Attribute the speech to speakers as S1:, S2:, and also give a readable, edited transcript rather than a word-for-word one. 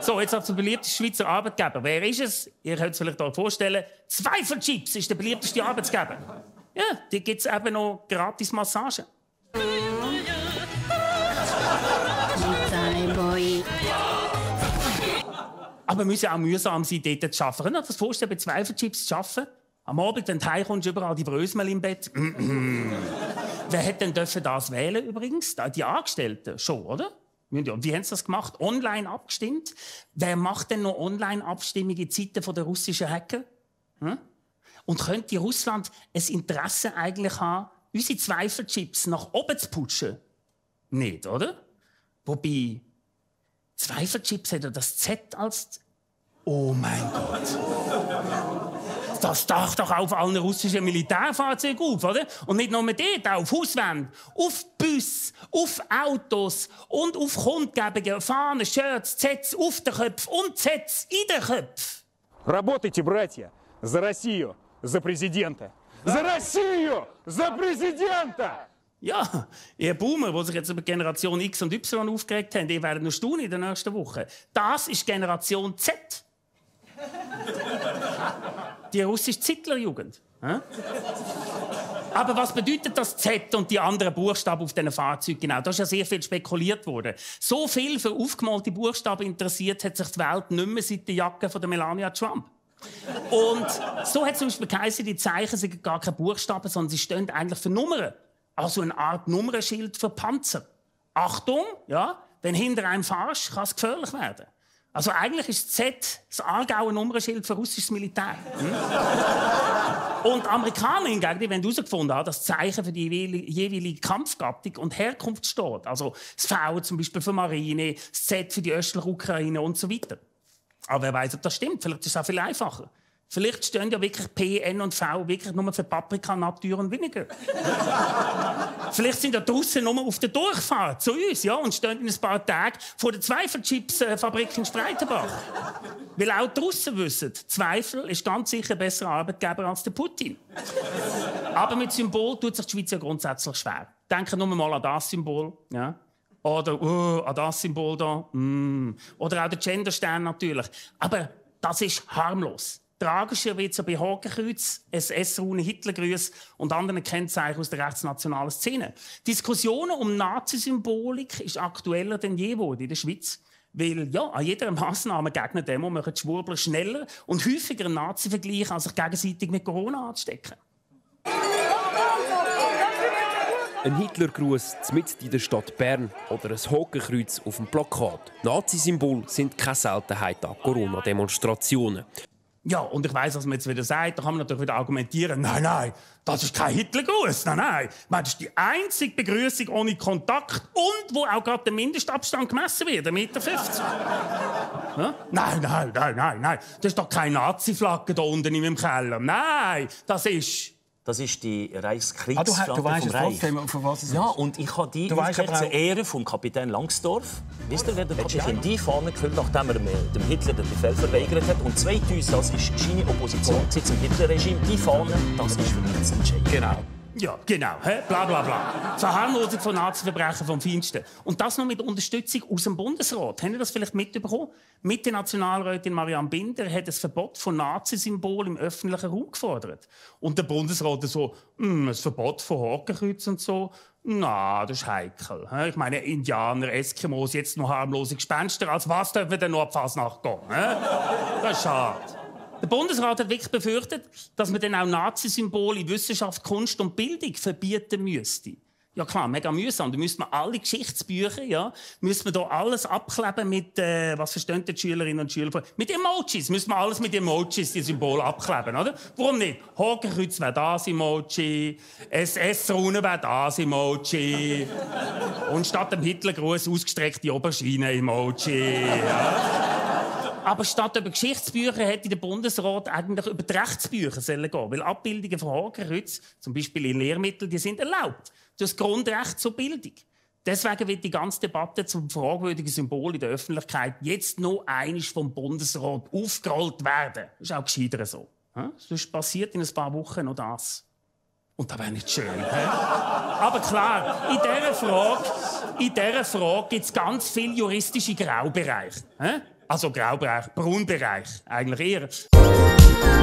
S1: So, jetzt auf der beliebtesten Schweizer Arbeitgeber. Wer ist es? Ihr könnt es vielleicht euch vorstellen. Zweifelchips ist der beliebteste Arbeitgeber. Ja, die gibt es eben noch gratis Massagen. Aber müssen auch mühsam sein, dort zu arbeiten. Könnt ihr euch das vorstellen, bei Zweifelchips zu arbeiten? Am Abend, wenn du heimkommst, überall die Brösmel im Bett. Wer hätte denn das wählen übrigens? Die Angestellten schon, oder? Und wie haben sie das gemacht? Online abgestimmt? Wer macht denn noch Online-Abstimmungen in Zeiten der russischen Hacker? Und könnte Russland ein Interesse eigentlich haben, unsere Zweifelchips nach oben zu putschen? Nicht, oder? Wobei, Zweifelchips hat ja das Z als... Oh mein Gott! Das taucht doch auf allen russischen Militärfahrzeugen auf, oder? Und nicht nur dort, auch auf Hauswänden, auf Busse, auf Autos und auf Kundgebungen, Fahnen, Shirts, Zs auf den Köpfen und Zs in den Köpfen.
S2: Работайте, братья, за Россию, за президента. За Россию, за президента!
S1: Ja, ihr Boomer, die sich jetzt über Generation X und Y aufgeregt haben, die werden noch staunen in den nächsten Wochen. Das ist Generation Z. Die russische Zittlerjugend. Aber was bedeutet das Z und die anderen Buchstaben auf diesen Fahrzeugen genau? Da ist ja sehr viel spekuliert worden. So viel für aufgemalte Buchstaben interessiert hat sich die Welt nicht mehr seit der Jacke von der Melania Trump. Und so hat zum Beispiel geheißen, die Zeichen sind gar keine Buchstaben, sondern sie stehen eigentlich für Nummern. Also eine Art Nummernschild für Panzer. Achtung, ja, wenn hinter einem fahrst, kann es gefährlich werden. Also eigentlich ist Z das Aargauer Nummernschild für russisches Militär. Und die Amerikaner hingegen, die haben herausgefunden, dass das Zeichen für die jeweilige Kampfgattung und Herkunft steht. Also das V zum Beispiel für Marine, das Z für die östliche Ukraine und so weiter. Aber wer weiß, ob das stimmt? Vielleicht ist es auch viel einfacher. Vielleicht stehen ja wirklich P, N und V wirklich nur für Paprika, Natur und Vinegar. Vielleicht sind ja draussen nur auf der Durchfahrt zu uns, ja, und stehen in ein paar Tagen vor der Zweifelchips-Fabrik in Spreitenbach. Weil auch draussen wissen, Zweifel ist ganz sicher ein besserer Arbeitgeber als der Putin. Aber mit Symbol tut sich die Schweiz ja grundsätzlich schwer. Denken nur mal an das Symbol, ja. Oder an das Symbol da. Oder auch der Genderstern natürlich. Aber das ist harmlos. Tragischer wird es bei Hakenkreuz, SS-Rune, Hitlergrüße und anderen Kennzeichen aus der rechtsnationalen Szene. Diskussionen um Nazisymbolik ist aktueller denn je in der Schweiz. Weil ja, an jeder Massnahme gegen Demo machen die Schwurbler schneller und häufiger einen Nazi-Vergleich, als sich gegenseitig mit Corona anzustecken.
S3: Ein Hitlergruß mitten in der Stadt Bern oder ein Hakenkreuz auf dem Plakat. Nazi-Symbole sind keine Seltenheit an Corona-Demonstrationen.
S1: Ja, und ich weiss, was man jetzt wieder sagt, da kann man natürlich wieder argumentieren, nein, das ist kein Hitlergruß, nein. Das ist die einzige Begrüßung ohne Kontakt und wo auch gerade der Mindestabstand gemessen wird, 1,50 Meter. Ja? Nein, das ist doch keine Nazi-Flagge da unten in meinem Keller. Nein, das ist die Reichskriegsflagge
S4: du weißt
S1: vom Reich.
S4: Trotzdem, von was es ist.
S1: Ja, und ich habe die zur Ehre vom Kapitän Langsdorff. Wisst ihr, wer der Kapitän in die Fahne gefüllt, nachdem er dem Hitler den Befehl verweigert hat? Und 2000, das ist seine Opposition zum Hitlerregime. Die Fahne, das ist für mich das Entscheidende.
S4: Genau.
S1: Ja, genau. Bla bla bla. Verharmlosung von Nazi-Verbrechen vom Feinsten. Und das noch mit Unterstützung aus dem Bundesrat. Habt ihr das vielleicht mitbekommen? Mitte-Nationalrätin Marianne Binder hat das Verbot von Nazi-Symbolen im öffentlichen Raum gefordert. Und der Bundesrat so, ein Verbot von Hakenkreuz und so, na, das ist heikel. Ich meine, Indianer, Eskimos, jetzt noch harmlose Gespenster. Als was dürfen wir denn noch an die Fasnacht gehen? Das ist schade. Der Bundesrat hat wirklich befürchtet, dass man dann auch Nazi-Symbole in Wissenschaft, Kunst und Bildung verbieten müsste. Ja klar, mega mühsam. Da müsste man alle Geschichtsbücher, ja, müsste man da alles abkleben mit, was verstehen die Schülerinnen und Schüler? Mit Emojis. Müsste man alles mit Emojis, die Symbole abkleben, oder? Warum nicht? Hakenkreuz wäre das Emoji, SS-Rune wäre das Emoji und statt dem Hitlergruß ausgestreckte Aubergine-Emoji, ja. Aber statt über Geschichtsbücher hätte der Bundesrat eigentlich über die Rechtsbücher gehen sollen. Weil Abbildungen von Hakenkreuz, zum Beispiel in Lehrmitteln, die sind erlaubt. Das Grundrecht zur Bildung. Deswegen wird die ganze Debatte zum fragwürdigen Symbol in der Öffentlichkeit jetzt noch einmal vom Bundesrat aufgerollt werden. Das ist auch gescheiter so. Sonst passiert in ein paar Wochen noch das. Und das wäre nicht schön. Aber klar, in dieser Frage gibt es ganz viele juristische Graubereiche. Also Graubereich, Braunbereich eigentlich eher.